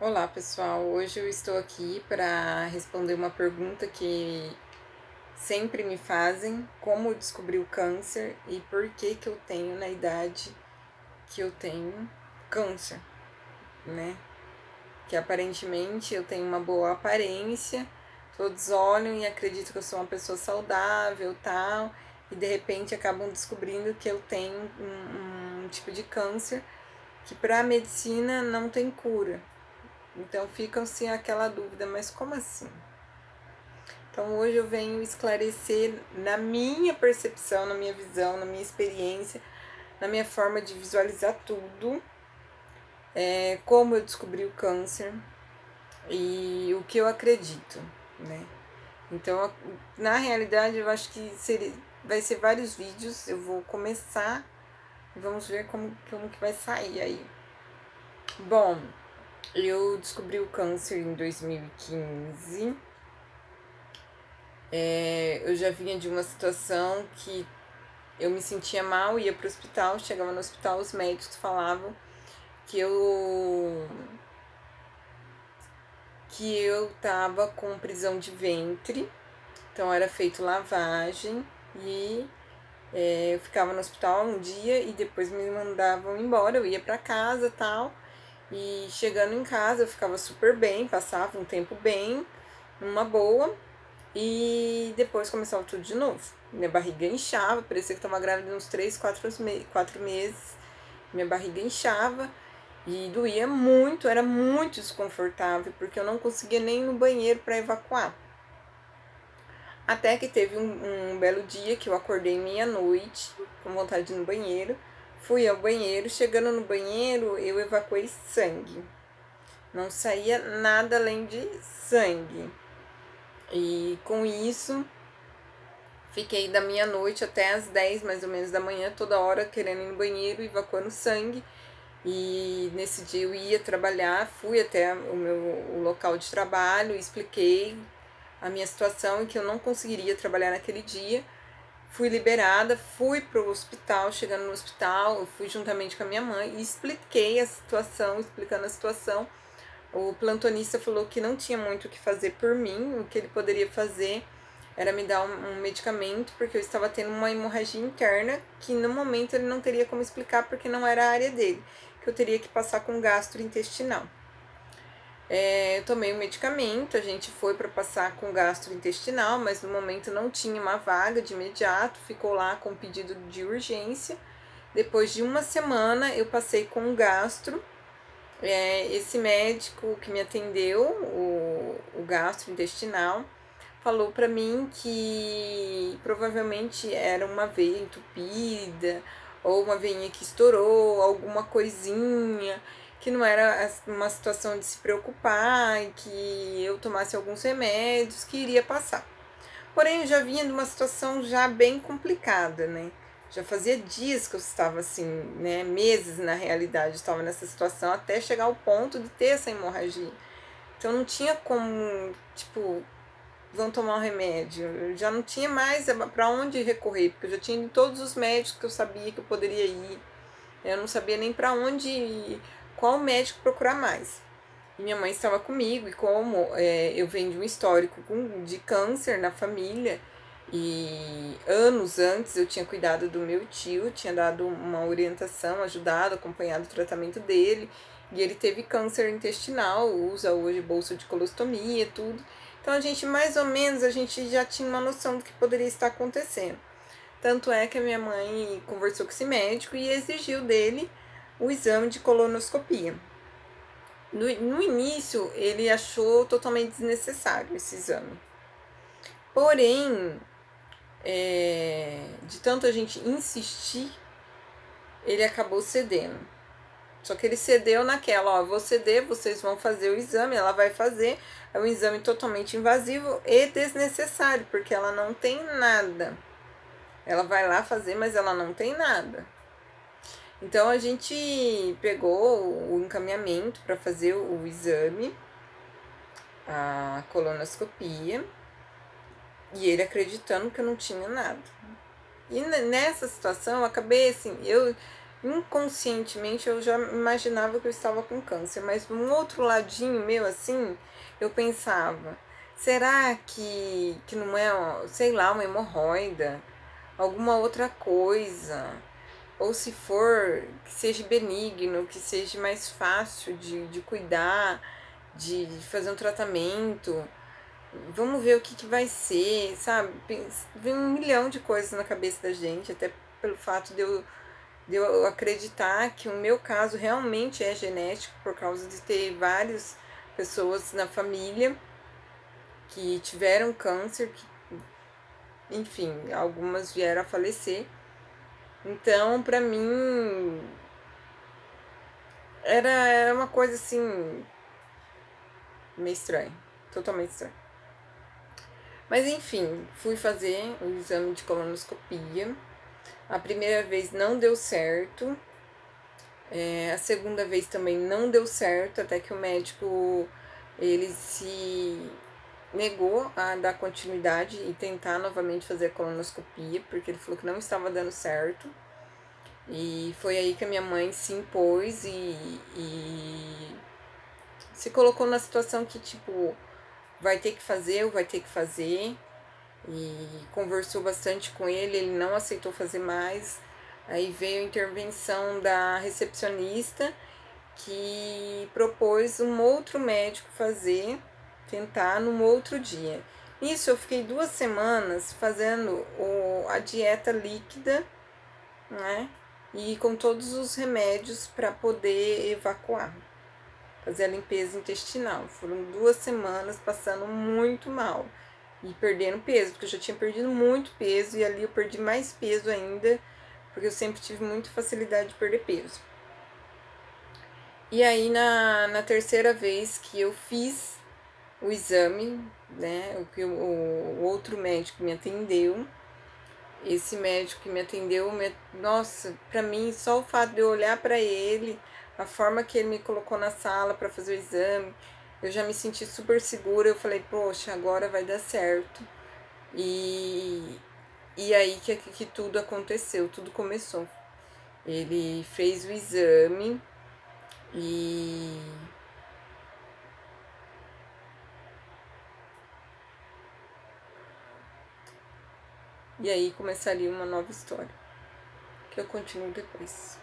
Olá pessoal, hoje eu estou aqui para responder uma pergunta que sempre me fazem: como descobrir o câncer e por que que eu tenho na idade que eu tenho câncer, né? Que aparentemente eu tenho uma boa aparência, todos olham e acreditam que eu sou uma pessoa saudável, tal, e de repente acabam descobrindo que eu tenho um tipo de câncer que para a medicina não tem cura. Então ficam-se aquela dúvida, mas como assim? Então hoje eu venho esclarecer na minha percepção, na minha visão, na minha experiência, na minha forma de visualizar tudo, como eu descobri o câncer e o que eu acredito, né? Então, na realidade, eu acho que vai ser vários vídeos. Eu vou começar e vamos ver como que vai sair aí. Bom, eu descobri o câncer em 2015. Eu já vinha de uma situação que eu me sentia mal, ia pro hospital, chegava no hospital, os médicos falavam que eu tava com prisão de ventre, então era feito lavagem e eu ficava no hospital um dia e depois me mandavam embora, eu ia para casa tal. E chegando em casa eu ficava super bem, passava um tempo bem, numa boa, e depois começava tudo de novo. Minha barriga inchava, parecia que eu tava grávida uns 4 meses. Minha barriga inchava e doía muito, era muito desconfortável, porque eu não conseguia nem ir no banheiro para evacuar. Até que teve um belo dia que eu acordei meia-noite, com vontade de ir no banheiro. Fui ao banheiro, chegando no banheiro, eu evacuei sangue. Não saía nada além de sangue. E com isso, fiquei da meia-noite até as 10 mais ou menos da manhã, toda hora querendo ir no banheiro, evacuando sangue. E nesse dia eu ia trabalhar, fui até o local de trabalho, expliquei a minha situação e que eu não conseguiria trabalhar naquele dia. Fui liberada, fui pro hospital, chegando no hospital, eu fui juntamente com a minha mãe e expliquei a situação, explicando a situação. O plantonista falou que não tinha muito o que fazer por mim, o que ele poderia fazer era me dar um medicamento, porque eu estava tendo uma hemorragia interna, que no momento ele não teria como explicar, porque não era a área dele, que eu teria que passar com gastrointestinal. Eu tomei o medicamento, a gente foi para passar com gastrointestinal, mas no momento não tinha uma vaga de imediato, ficou lá com pedido de urgência. Depois de uma semana eu passei com gastro. Esse médico que me atendeu, o gastrointestinal, falou para mim que provavelmente era uma veia entupida ou uma veinha que estourou, alguma coisinha, que não era uma situação de se preocupar e que eu tomasse alguns remédios que iria passar. Porém, eu já vinha de uma situação já bem complicada, né? Já fazia dias que eu estava assim, né? Meses na realidade, estava nessa situação até chegar ao ponto de ter essa hemorragia. Então não tinha como, tipo, vão tomar um remédio. Eu já não tinha mais para onde recorrer, porque eu já tinha ido em todos os médicos que eu sabia que eu poderia ir. Eu não sabia nem para onde ir, qual médico procurar mais. E minha mãe estava comigo, e como eu venho de um histórico de câncer na família, e anos antes eu tinha cuidado do meu tio, tinha dado uma orientação, ajudado, acompanhado o tratamento dele, e ele teve câncer intestinal, usa hoje bolsa de colostomia, tudo. Então a gente mais ou menos a gente já tinha uma noção do que poderia estar acontecendo. Tanto é que a minha mãe conversou com esse médico e exigiu dele o exame de colonoscopia. No início, ele achou totalmente desnecessário esse exame. Porém, de tanto a gente insistir, ele acabou cedendo. Só que ele cedeu naquela, ó, vou ceder, vocês vão fazer o exame, ela vai fazer. É um exame totalmente invasivo e desnecessário, porque ela não tem nada. Ela vai lá fazer, mas ela não tem nada. Então a gente pegou o encaminhamento para fazer o exame, a colonoscopia, e ele acreditando que eu não tinha nada. E nessa situação eu acabei assim, eu inconscientemente eu já imaginava que eu estava com câncer, mas um outro ladinho meu assim, eu pensava, será que não é, sei lá, uma hemorroida, alguma outra coisa? Ou se for, que seja benigno, que seja mais fácil de cuidar, de fazer um tratamento. Vamos ver o que vai ser, sabe? Vem um milhão de coisas na cabeça da gente, até pelo fato de eu acreditar que o meu caso realmente é genético, por causa de ter várias pessoas na família que tiveram câncer, que, enfim, algumas vieram a falecer. Então, pra mim, era uma coisa assim, meio estranha, totalmente estranha. Mas enfim, fui fazer o exame de colonoscopia. A primeira vez não deu certo, a segunda vez também não deu certo, até que o médico ele se negou a dar continuidade e tentar novamente fazer a colonoscopia, porque ele falou que não estava dando certo. E foi aí que a minha mãe se impôs e se colocou na situação que, tipo, vai ter que fazer ou vai ter que fazer. E conversou bastante com ele não aceitou fazer mais. Aí veio a intervenção da recepcionista, que propôs um outro médico fazer, tentar num outro dia. Nisso eu fiquei 2 semanas fazendo a dieta líquida, né? E com todos os remédios para poder evacuar, fazer a limpeza intestinal. Foram 2 semanas passando muito mal e perdendo peso, porque eu já tinha perdido muito peso e ali eu perdi mais peso ainda, porque eu sempre tive muita facilidade de perder peso. E aí na terceira vez que eu fiz o exame, né, o outro médico me atendeu, esse médico que me atendeu, nossa, pra mim só o fato de eu olhar pra ele, a forma que ele me colocou na sala pra fazer o exame, eu já me senti super segura. Eu falei, poxa, agora vai dar certo. E, e aí que tudo aconteceu, tudo começou. Ele fez o exame e aí começaria uma nova história, que eu continuo depois.